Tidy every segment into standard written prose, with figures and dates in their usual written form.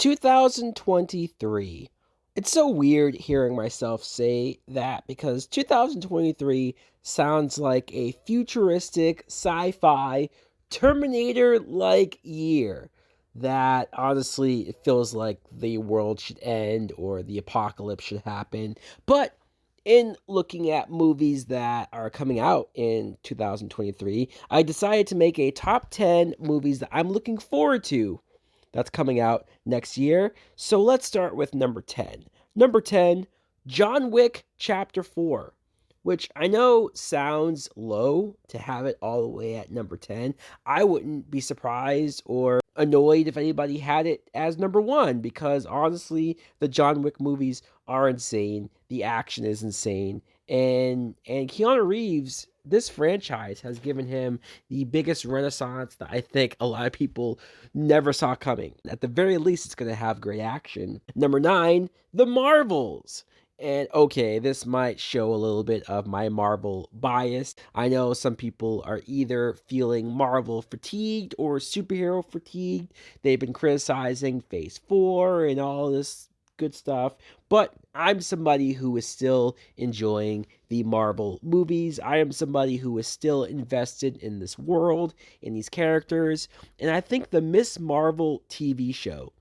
2023. It's so weird hearing myself say that because 2023 sounds like a futuristic sci-fi Terminator-like year that honestly it feels like the world should end or the apocalypse should happen. But in looking at movies that are coming out in 2023, I decided to make a top 10 movies that I'm looking forward to that's coming out next year. So let's start with number 10. Number 10, John Wick Chapter 4, which I know sounds low to have it all the way at number 10. I wouldn't be surprised or annoyed if anybody had it as number 1 because honestly, the John Wick movies are insane. The action is insane. And Keanu Reeves, this franchise has given him the biggest renaissance that I think a lot of people never saw coming. At the very least, it's going to have great action. Number 9, The Marvels. And okay, this might show a little bit of my Marvel bias. I know some people are either feeling Marvel fatigued or superhero fatigued. They've been criticizing Phase 4 and all this good stuff, but I'm somebody who is still enjoying the Marvel movies. I am somebody who is still invested in this world, in these characters, and I think the Miss Marvel TV show,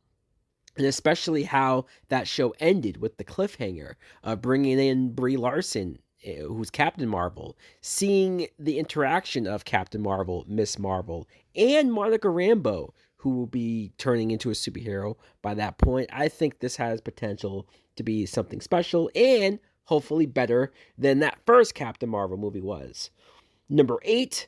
and especially how that show ended with the cliffhanger of bringing in Brie Larson, who's Captain Marvel, seeing the interaction of Captain Marvel, Miss Marvel, and Monica Rambeau, who will be turning into a superhero by that point. I think this has potential to be something special and hopefully better than that first Captain Marvel movie was. Number 8,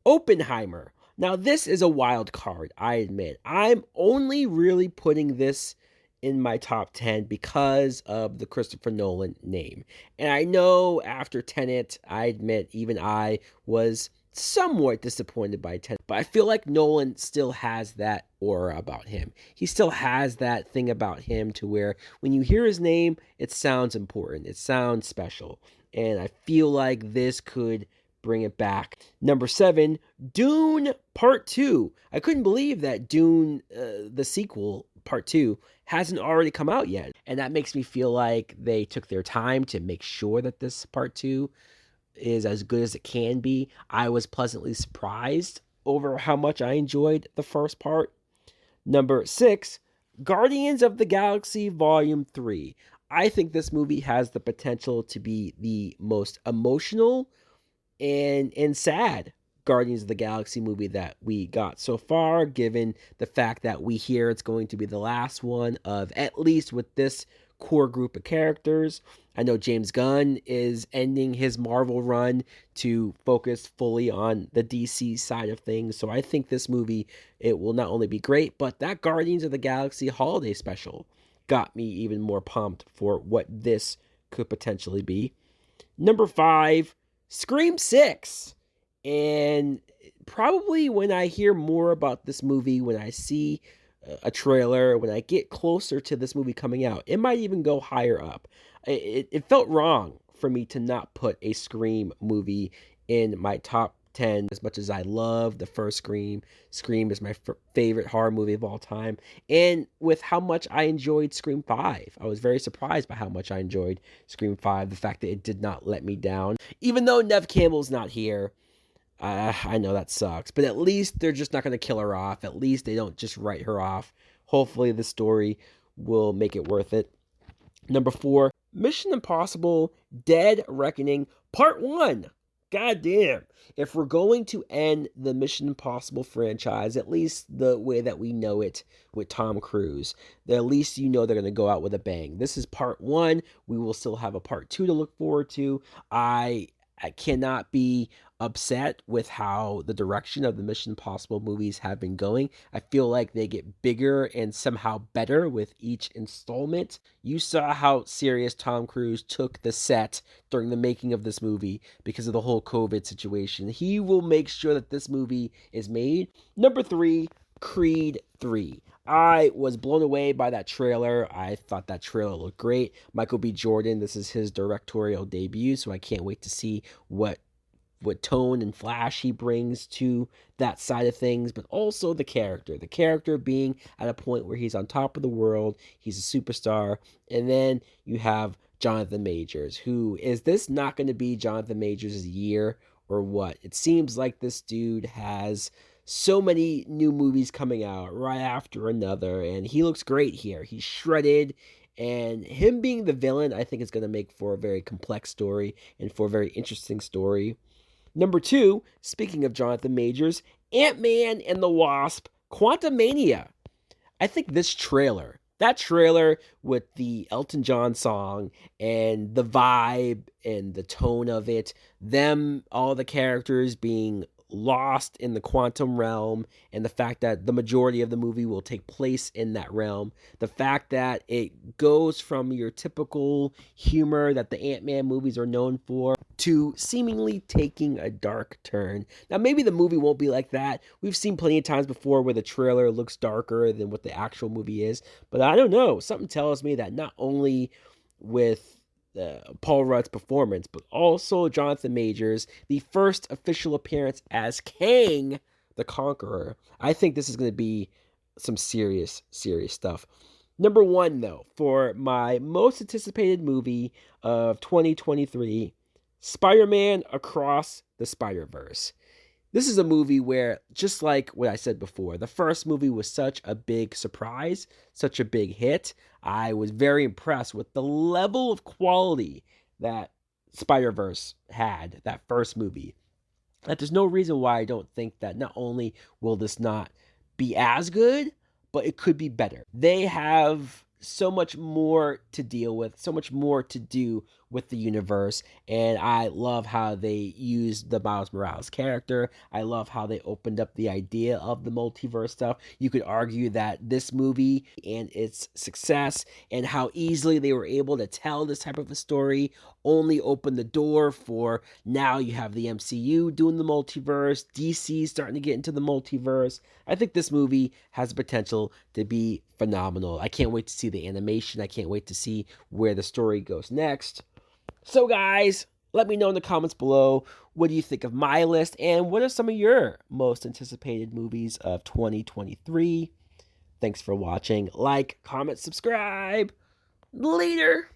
Oppenheimer. Now, this is a wild card, I admit. I'm only really putting this in my top 10 because of the Christopher Nolan name. And I know after Tenet, I admit even I was somewhat disappointed by Tenet, but I feel like Nolan still has that aura about him. He still has that thing about him to where when you hear his name, it sounds important. It sounds special. And I feel like this could bring it back. Number 7, Dune Part 2. I couldn't believe that Dune, the sequel, Part 2, hasn't already come out yet. And that makes me feel like they took their time to make sure that this Part 2 is as good as it can be. I was pleasantly surprised over how much I enjoyed the first part. Number 6, Guardians of the Galaxy Volume 3. I think this movie has the potential to be the most emotional and sad Guardians of the Galaxy movie that we got so far, given the fact that we hear it's going to be the last one of, at least with this core group of characters. I know James Gunn is ending his Marvel run to focus fully on the DC side of things. So I think this movie, it will not only be great, but that Guardians of the Galaxy holiday special got me even more pumped for what this could potentially be. Number 5, Scream 6. And probably when I hear more about this movie, when I see a trailer, when I get closer to this movie coming out, it might even go higher up. It felt wrong for me to not put a Scream movie in my top 10 as much as I love the first Scream. Scream is my favorite horror movie of all time. And with how much I enjoyed Scream 5, I was very surprised by how much I enjoyed Scream 5. The fact that it did not let me down. Even though Neve Campbell's not here, I know that sucks, but at least they're just not going to kill her off. At least they don't just write her off. Hopefully the story will make it worth it. Number 4, Mission Impossible Dead Reckoning Part 1. God damn. If we're going to end the Mission Impossible franchise, at least the way that we know it with Tom Cruise, at least you know they're going to go out with a bang. This is Part 1. We will still have a Part 2 to look forward to. I cannot be upset with how the direction of the Mission Impossible movies have been going. I feel like they get bigger and somehow better with each installment. You saw how serious Tom Cruise took the set during the making of this movie because of the whole COVID situation. He will make sure that this movie is made. Number 3, Creed 3. I was blown away by that trailer. I thought that trailer looked great. Michael B. Jordan, this is his directorial debut, so I can't wait to see what what tone and flash he brings to that side of things, but also the character. The character being at a point where he's on top of the world, he's a superstar, and then you have Jonathan Majors, who is this not going to be Jonathan Majors' year or what? It seems like this dude has so many new movies coming out right after another, and he looks great here. He's shredded, and him being the villain, I think is going to make for a very complex story and for a very interesting story. Number two, speaking of Jonathan Majors, Ant-Man and the Wasp, Quantumania. I think this trailer, that trailer with the Elton John song and the vibe and the tone of it, them, all the characters being lost in the quantum realm, and the fact that the majority of the movie will take place in that realm, the fact that it goes from your typical humor that the Ant-Man movies are known for to seemingly taking a dark turn. Now, maybe the movie won't be like that. We've seen plenty of times before where the trailer looks darker than what the actual movie is, but I don't know. Something tells me that not only with Paul Rudd's performance, but also Jonathan Majors, the first official appearance as Kang the Conqueror. I think this is going to be some serious, serious stuff. Number one, though, for my most anticipated movie of 2023, Spider-Man Across the SpiderVerse. This is a movie where, just like what I said before, the first movie was such a big surprise, such a big hit. I was very impressed with the level of quality that Spider-Verse had, that first movie. That there's no reason why I don't think that not only will this not be as good, but it could be better. They have so much more to deal with, so much more to do with the universe, and I love how they used the Miles Morales character. I love how they opened up the idea of the multiverse stuff. You could argue that this movie and its success and how easily they were able to tell this type of a story only opened the door for now you have the MCU doing the multiverse, DC starting to get into the multiverse. I think this movie has the potential to be phenomenal. I can't wait to see the animation. I can't wait to see where the story goes next. So guys, let me know in the comments below, what do you think of my list, and what are some of your most anticipated movies of 2023? Thanks for watching. Like, comment, subscribe. Later.